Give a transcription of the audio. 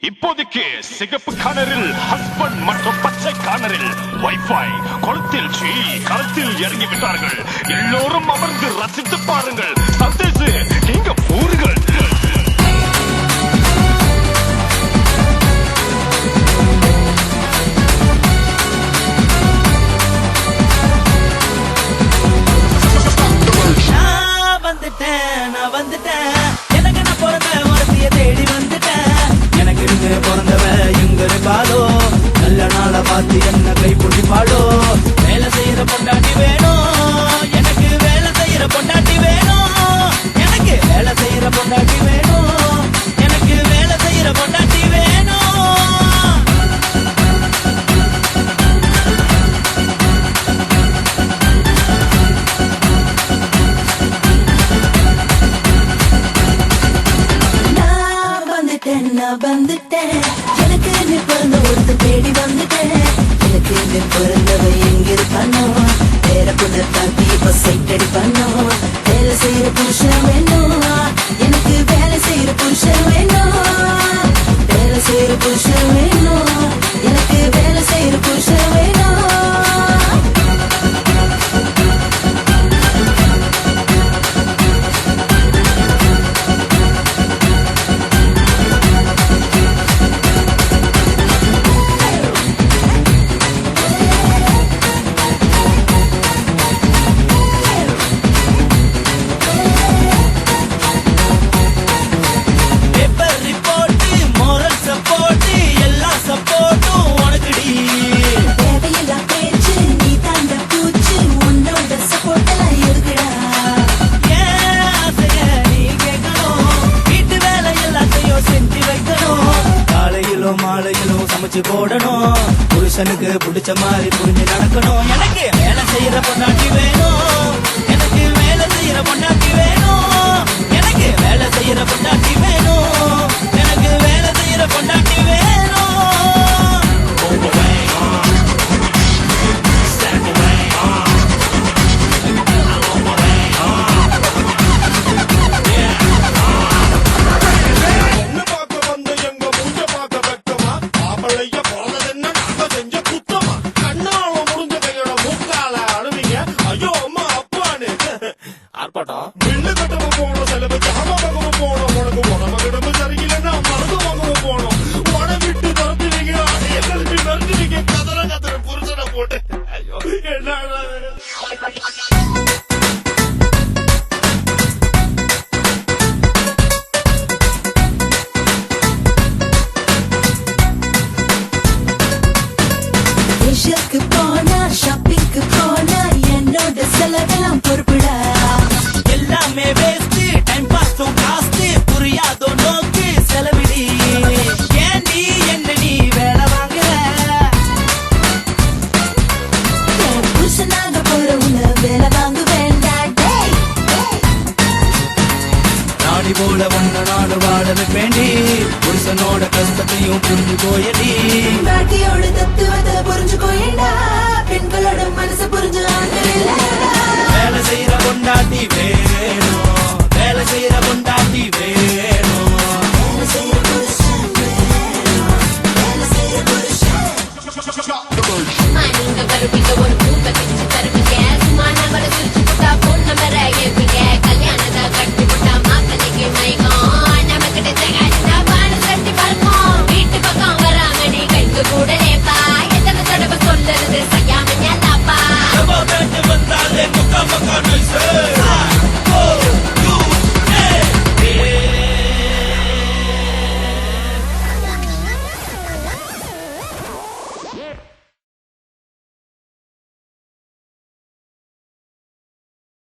இப்போதைக்கு சிகப்பு கானரில் ஹஸ்பண்ட் மற்றும் பச்சை கானரில் வைஃபை, கொளத்தில் களத்தில் இறங்கி விட்டார்கள். எல்லோரும் அமர்ந்து ரசித்து பாருங்கள். சந்தேஷ், நீங்க கூறுகள். நான் வந்துட்டேன் எனக்கு நான் பிறந்த மரத்தைய தேடி வந்துட்டேன். எனக்கு பிறந்தவ எங்க இருக்காளோ, நல்ல நாள பார்த்து என்ன கை பிடிப்பாளோ. வேலை செய்யற பொண்டாட்டி வேணும், எனக்கு வேலை செய்யற பொண்டாட்டி வேணும். எனக்கு வேலை செய்யற பொண்டாட்டி வேணும், எனக்கு வேலை செய்யற பொண்டாட்டி வேணும். நான் வந்துட்டேன், எனக்கு நீ பிறந்த ஒருத்த தேடி வந்துட்டேன். எனக்கு நீ பிறந்தவ எங்க இருப்பானோ, வேற புள்ள தாக்கி இப்ப சைட்டடி பண்ணோம். வேலை செய்யற புருஷன் வேணும், எனக்கு வேலை செய்யற புருஷன் வேணும். வேலை செய்யற புருஷன் வேணும், எனக்கு வேலை செய்யற புருஷன் வேணும். மாலையிலும் சமைச்சு போடணும், புருஷனுக்கு பிடிச்ச மாதிரி புரிஞ்சு நடக்கணும். எனக்கு வேலை செய்யற பொண்டாட்டி வேணும், எனக்கு வேலை செய்யற பொண்டாட்டி வேணும். எனக்கு வேலை செய்யற பொண்டாட்டி வேணும்.